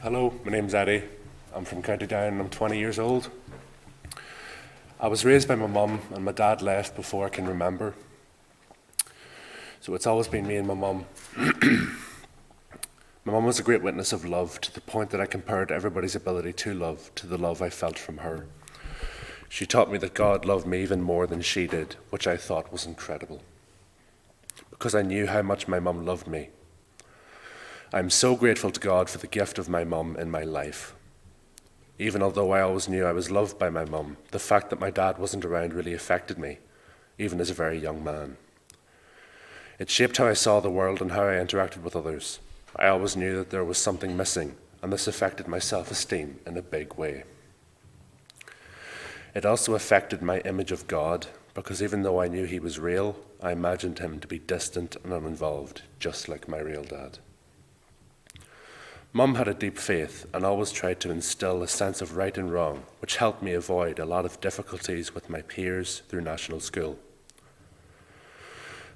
Hello, my name's Eddie. I'm from County Down and I'm 20 years old. I was raised by my mum and my dad left before I can remember. So it's always been me and my mum. My mum was a great witness of love to the point that I compared everybody's ability to love to the love I felt from her. She taught me that God loved me even more than she did, which I thought was incredible. Because I knew how much my mum loved me. I'm so grateful to God for the gift of my mum in my life. Even although I always knew I was loved by my mum, the fact that my dad wasn't around really affected me, even as a very young man. It shaped how I saw the world and how I interacted with others. I always knew that there was something missing, and this affected my self-esteem in a big way. It also affected my image of God, because even though I knew he was real, I imagined him to be distant and uninvolved, just like my real dad. Mum had a deep faith and always tried to instill a sense of right and wrong, which helped me avoid a lot of difficulties with my peers through national school.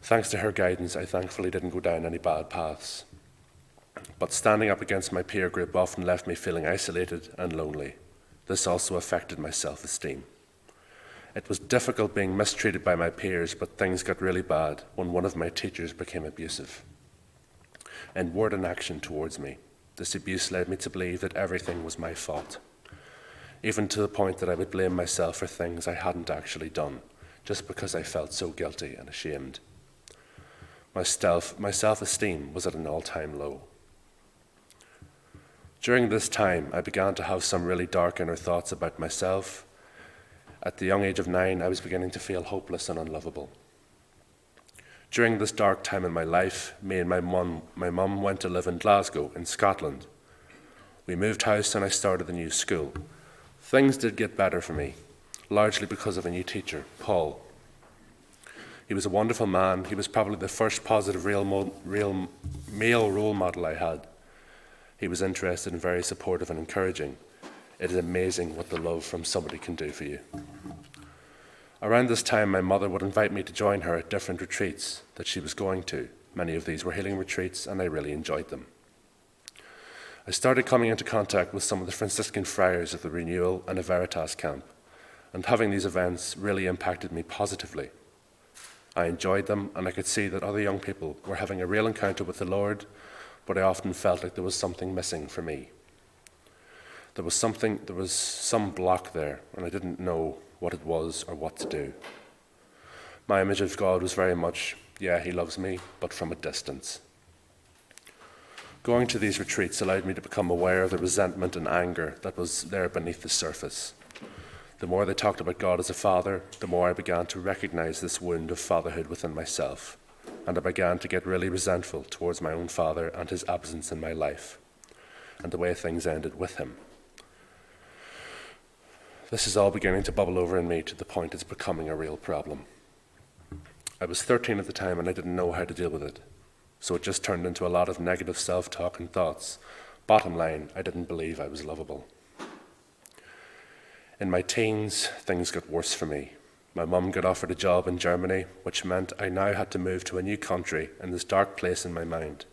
Thanks to her guidance, I thankfully didn't go down any bad paths. But standing up against my peer group often left me feeling isolated and lonely. This also affected my self-esteem. It was difficult being mistreated by my peers, but things got really bad when one of my teachers became abusive, in word and action towards me. This abuse led me to believe that everything was my fault, even to the point that I would blame myself for things I hadn't actually done, just because I felt so guilty and ashamed. My self-esteem was at an all-time low. During this time, I began to have some really dark inner thoughts about myself. At the young age of 9, I was beginning to feel hopeless and unlovable. During this dark time in my life, me and my mum went to live in Glasgow, in Scotland. We moved house and I started a new school. Things did get better for me, largely because of a new teacher, Paul. He was a wonderful man. He was probably the first positive real male role model I had. He was interested and very supportive and encouraging. It is amazing what the love from somebody can do for you. Around this time, my mother would invite me to join her at different retreats that she was going to. Many of these were healing retreats, and I really enjoyed them. I started coming into contact with some of the Franciscan friars of the Renewal and a Veritas camp, and having these events really impacted me positively. I enjoyed them, and I could see that other young people were having a real encounter with the Lord, but I often felt like there was something missing for me. There was some block there, and I didn't know what it was or what to do. My image of God was very much, yeah, he loves me, but from a distance. Going to these retreats allowed me to become aware of the resentment and anger that was there beneath the surface. The more they talked about God as a father, the more I began to recognize this wound of fatherhood within myself, and I began to get really resentful towards my own father and his absence in my life, and the way things ended with him. This is all beginning to bubble over in me to the point it's becoming a real problem. I was 13 at the time and I didn't know how to deal with it, so it just turned into a lot of negative self-talk and thoughts. Bottom line, I didn't believe I was lovable. In my teens, things got worse for me. My mum got offered a job in Germany, which meant I now had to move to a new country in this dark place in my mind.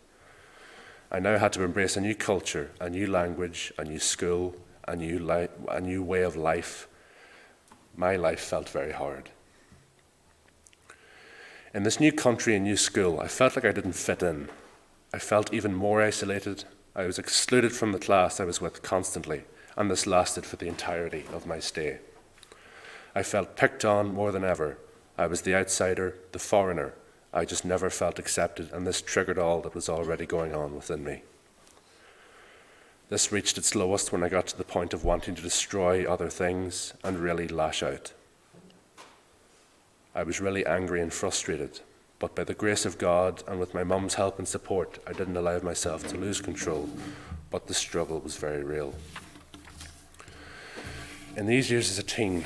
I now had to embrace a new culture, a new language, a new school, a new way of life. My life felt very hard. In this new country and new school, I felt like I didn't fit in. I felt even more isolated. I was excluded from the class I was with constantly, and this lasted for the entirety of my stay. I felt picked on more than ever. I was the outsider, the foreigner. I just never felt accepted, and this triggered all that was already going on within me. This reached its lowest when I got to the point of wanting to destroy other things and really lash out. I was really angry and frustrated, but by the grace of God and with my mum's help and support, I didn't allow myself to lose control, but the struggle was very real. In these years as a teen,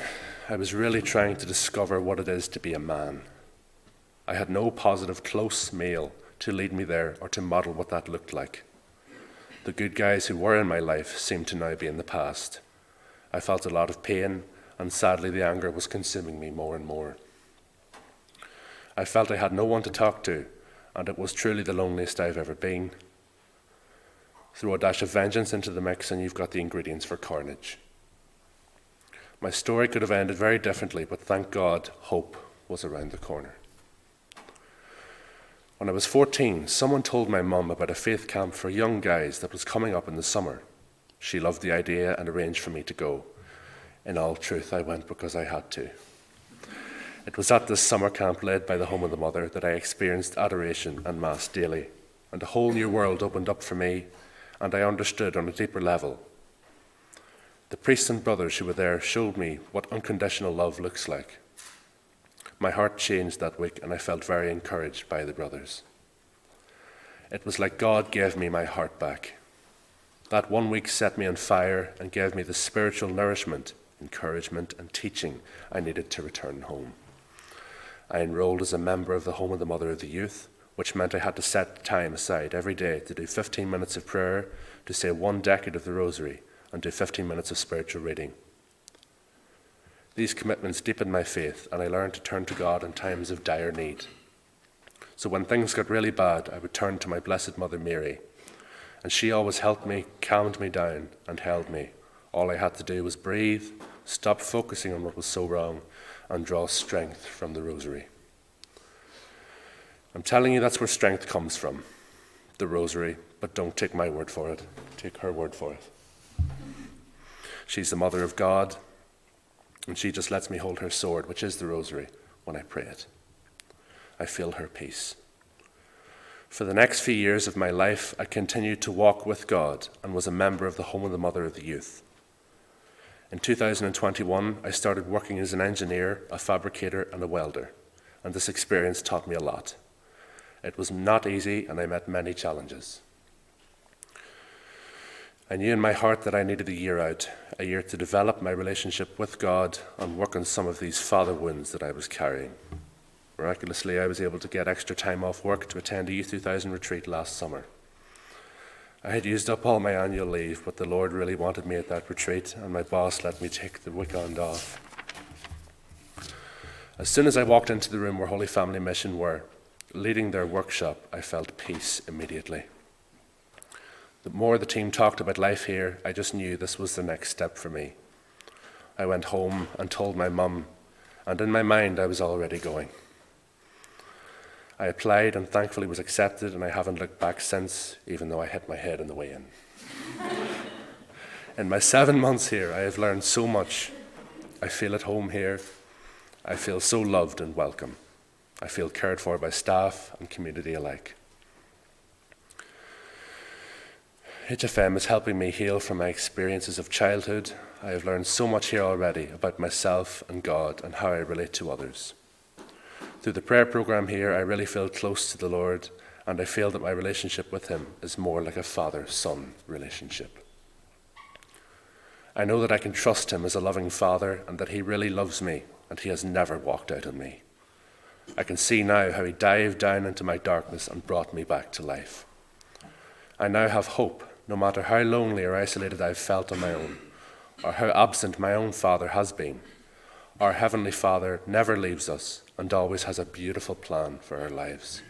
I was really trying to discover what it is to be a man. I had no positive close male to lead me there or to model what that looked like. The good guys who were in my life seemed to now be in the past. I felt a lot of pain, and sadly the anger was consuming me more and more. I felt I had no one to talk to, and it was truly the loneliest I've ever been. Throw a dash of vengeance into the mix and you've got the ingredients for carnage. My story could have ended very differently, but thank God, hope was around the corner. When I was 14, someone told my mum about a faith camp for young guys that was coming up in the summer. She loved the idea and arranged for me to go. In all truth, I went because I had to. It was at this summer camp led by the Home of the Mother that I experienced adoration and Mass daily, and a whole new world opened up for me, and I understood on a deeper level. The priests and brothers who were there showed me what unconditional love looks like. My heart changed that week, and I felt very encouraged by the brothers. It was like God gave me my heart back. That 1 week set me on fire and gave me the spiritual nourishment, encouragement, and teaching I needed to return home. I enrolled as a member of the Home of the Mother of the Youth, which meant I had to set time aside every day to do 15 minutes of prayer, to say 1 decade of the Rosary, and do 15 minutes of spiritual reading. These commitments deepened my faith, and I learned to turn to God in times of dire need. So when things got really bad, I would turn to my Blessed Mother Mary, and she always helped me, calmed me down, and held me. All I had to do was breathe, stop focusing on what was so wrong, and draw strength from the Rosary. I'm telling you that's where strength comes from, the Rosary, but don't take my word for it. Take her word for it. She's the Mother of God, and she just lets me hold her sword, which is the Rosary, when I pray it. I feel her peace. For the next few years of my life, I continued to walk with God and was a member of the Home of the Mother of the Youth. In 2021, I started working as an engineer, a fabricator, and a welder, and this experience taught me a lot. It was not easy, and I met many challenges. I knew in my heart that I needed a year out, a year to develop my relationship with God and work on some of these father wounds that I was carrying. Miraculously, I was able to get extra time off work to attend a Youth 2000 retreat last summer. I had used up all my annual leave, but the Lord really wanted me at that retreat, and my boss let me take the weekend off. As soon as I walked into the room where Holy Family Mission were leading their workshop, I felt peace immediately. The more the team talked about life here, I just knew this was the next step for me. I went home and told my mum, and in my mind I was already going. I applied and thankfully was accepted, and I haven't looked back since, even though I hit my head on the way in. In my 7 months here, I have learned so much. I feel at home here. I feel so loved and welcome. I feel cared for by staff and community alike. HFM is helping me heal from my experiences of childhood. I have learned so much here already about myself and God and how I relate to others. Through the prayer program here, I really feel close to the Lord, and I feel that my relationship with him is more like a father-son relationship. I know that I can trust him as a loving father and that he really loves me and he has never walked out on me. I can see now how he dived down into my darkness and brought me back to life. I now have hope, no matter how lonely or isolated I've felt on my own, or how absent my own father has been. Our Heavenly Father never leaves us and always has a beautiful plan for our lives.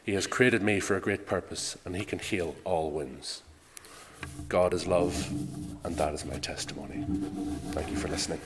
He has created me for a great purpose, and he can heal all wounds. God is love, and that is my testimony. Thank you for listening.